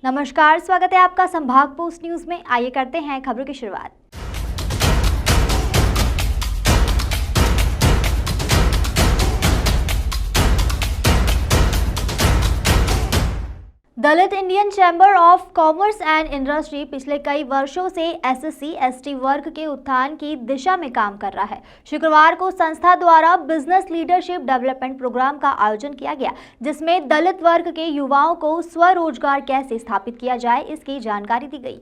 नमस्कार, स्वागत है आपका संभाग पोस्ट न्यूज में। आइए करते हैं खबरों की शुरुआत। Dalit Indian Chamber of Commerce and Industry पिछले कई वर्षों से SC/ST वर्ग के उत्थान की दिशा में काम कर रहा है। शुक्रवार को संस्था द्वारा बिजनेस लीडरशिप डेवलपमेंट प्रोग्राम का आयोजन किया गया, जिसमें दलित वर्ग के युवाओं को स्वरोजगार कैसे स्थापित किया जाए, इसकी जानकारी दी गई।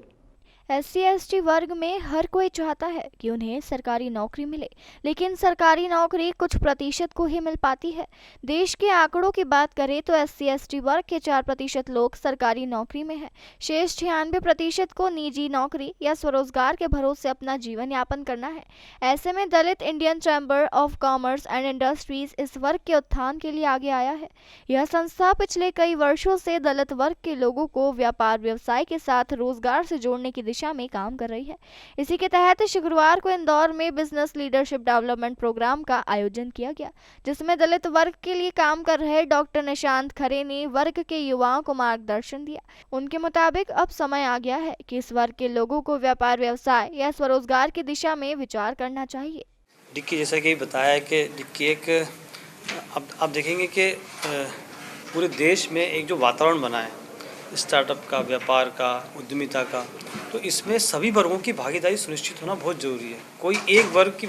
SC/ST वर्ग में हर कोई चाहता है कि उन्हें सरकारी नौकरी मिले, लेकिन सरकारी नौकरी कुछ प्रतिशत को ही मिल पाती है। देश के आंकड़ों की बात करें तो SC/ST वर्ग के 4% लोग सरकारी नौकरी में हैं। शेष 96% को निजी नौकरी या स्वरोजगार के भरोसे अपना जीवन यापन करना है। ऐसे में Dalit Indian Chamber of Commerce and Industries इस वर्ग के उत्थान के लिए आगे आया है। यह संस्था पिछले कई वर्षों से दलित वर्ग के लोगों को व्यापार व्यवसाय के साथ रोजगार से जोड़ने की में काम कर रही है। इसी के तहत शुक्रवार को इंदौर में बिजनेस लीडरशिप डेवलपमेंट प्रोग्राम का आयोजन किया गया, जिसमें दलित वर्ग के लिए काम कर रहे डॉक्टर निशांत खरे ने वर्ग के युवाओं को मार्गदर्शन दिया। उनके मुताबिक अब समय आ गया है कि इस वर्ग के लोगों को व्यापार व्यवसाय या स्वरोजगार की दिशा में विचार करना चाहिए। डिक्की जैसा कि बताया है कि डिक्की एक अब देखेंगे कि पूरे देश में एक जो वातावरण बना है स्टार्टअप का, व्यापार का, उद्यमिता का, तो इसमें सभी वर्गों की भागीदारी सुनिश्चित होना बहुत ज़रूरी है। कोई एक वर्ग की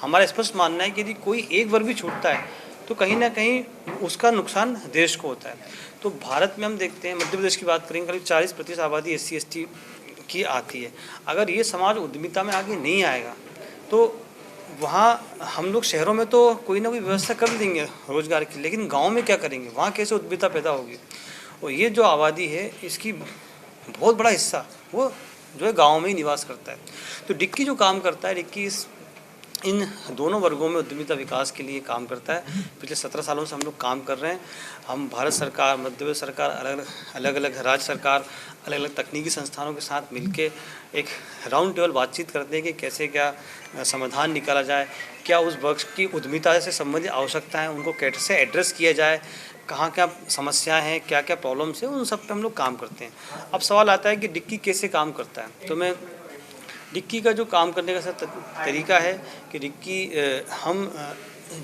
हमारा स्पष्ट मानना है कि यदि कोई एक वर्ग भी छूटता है तो कहीं ना कहीं उसका नुकसान देश को होता है। तो भारत में हम देखते हैं, मध्य प्रदेश की बात करेंगे, करीब 40% आबादी SC/ST की आती है। अगर ये समाज उद्यमिता में आगे नहीं आएगा तो वहाँ हम लोग शहरों में तो कोई ना कोई व्यवस्था कर देंगे रोजगार की, लेकिन गाँव में क्या करेंगे, वहाँ कैसे उद्यमिता पैदा होगी। और ये जो आबादी है इसकी बहुत बड़ा हिस्सा वो जो है गाँव में ही निवास करता है। तो डिक्की जो काम करता है, डिक्की इन दोनों वर्गों में उद्यमिता विकास के लिए काम करता है। पिछले 17 सालों से हम लोग काम कर रहे हैं। हम भारत सरकार, मध्य प्रदेश सरकार, अलग अलग राज्य सरकार, अलग अलग तकनीकी संस्थानों के साथ मिलके एक राउंड टेबल बातचीत करते हैं कि कैसे क्या समाधान निकाला जाए, क्या उस वर्ग की उद्यमिता से संबंधित आवश्यकताएं उनको कैसे एड्रेस किया जाए, कहाँ क्या समस्याएं हैं, क्या क्या प्रॉब्लम्स हैं, उन सब पे हम लोग काम करते हैं। अब सवाल आता है कि डिक्की कैसे काम करता है। तो मैं डिक्की का जो काम करने का तरीका है कि डिक्की हम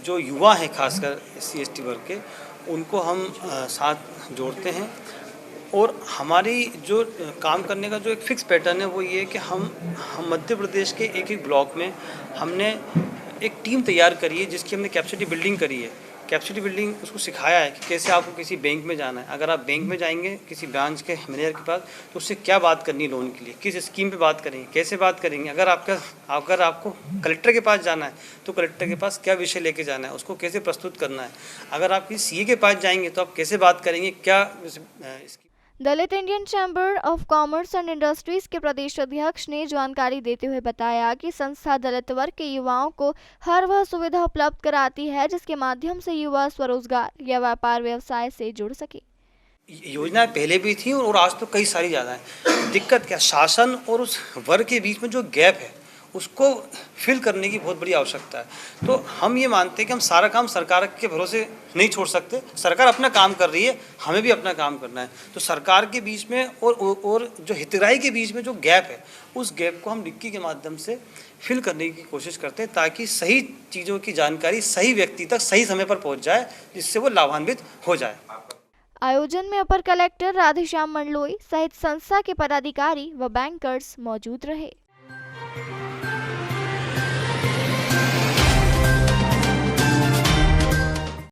जो युवा हैं खासकर SC/ST वर्ग के, उनको हम साथ जोड़ते हैं। और हमारी जो काम करने का जो एक फिक्स पैटर्न है वो ये है कि हम मध्य प्रदेश के एक एक ब्लॉक में हमने एक टीम तैयार करी है, जिसकी हमने कैपेसिटी बिल्डिंग करी है। कैपेसिटी बिल्डिंग उसको सिखाया है कि कैसे आपको किसी बैंक में जाना है। अगर आप बैंक में जाएंगे किसी ब्रांच के मैनेजर के पास, तो उससे क्या बात करनी है लोन के लिए, किस स्कीम पे बात करेंगे, कैसे बात करेंगे। अगर आपको कलेक्टर के पास जाना है तो कलेक्टर के पास क्या विषय लेके जाना है, उसको कैसे प्रस्तुत करना है। अगर आप किसी CA के पास जाएंगे तो आप कैसे बात करेंगे, क्या Dalit Indian Chamber of Commerce and Industries के प्रदेश अध्यक्ष ने जानकारी देते हुए बताया कि संस्था दलित वर्ग के युवाओं को हर वह सुविधा उपलब्ध कराती है जिसके माध्यम से युवा स्वरोजगार या व्यापार व्यवसाय से जुड़ सके। योजनाएं पहले भी थी और आज तो कई सारी ज़्यादा है। दिक्कत क्या, शासन और उस वर्ग के बीच में जो गैप है उसको फिल करने की बहुत बड़ी आवश्यकता है। तो हम ये मानते हैं कि हम सारा काम सरकार के भरोसे नहीं छोड़ सकते। सरकार अपना काम कर रही है, हमें भी अपना काम करना है। तो सरकार के बीच में और जो हितग्राही के बीच में जो गैप है, उस गैप को हम डिक्की के माध्यम से फिल करने की कोशिश करते हैं, ताकि सही चीज़ों की जानकारी सही व्यक्ति तक सही समय पर पहुँच जाए, जिससे वो लाभान्वित हो जाए। आयोजन में अपर कलेक्टर राधेश्याम मंडलोई सहित संस्था के पदाधिकारी व बैंकर्स मौजूद रहे।